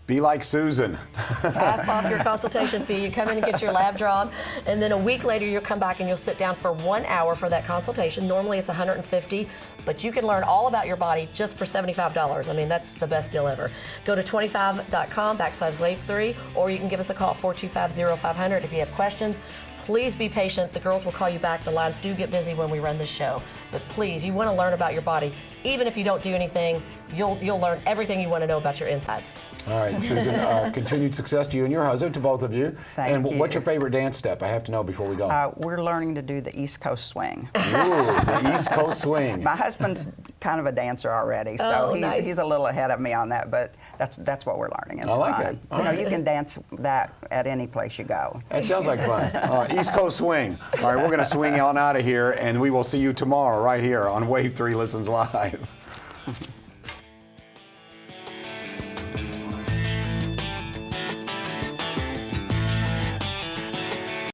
Be like Susan. Half off your consultation fee. You come in and get your lab drawn, and then a week later you'll come back and you'll sit down for 1 hour for that consultation. Normally it's $150, but you can learn all about your body just for $75. I mean, that's the best deal ever. Go to 25.com/wave3, or you can give us a call, 425-0500, if you have questions. Please be patient. The girls will call you back. The lines do get busy when we run this show. But please, you want to learn about your body. Even if you don't do anything, you'll learn everything you want to know about your insides. All right, Susan, continued success to you and your husband, to both of you. Thank you. What's your favorite dance step? I have to know before we go. We're learning to do the East Coast swing. Ooh, the East Coast swing. My husband's kind of a dancer already, so nice. he's a little ahead of me on that, but that's what we're learning. It's I like fun. it. You know, you can dance that at any place you go. That sounds like fun. East Coast swing. All right, we're going to swing on out of here, and we will see you tomorrow right here on Wave 3 Listens Live.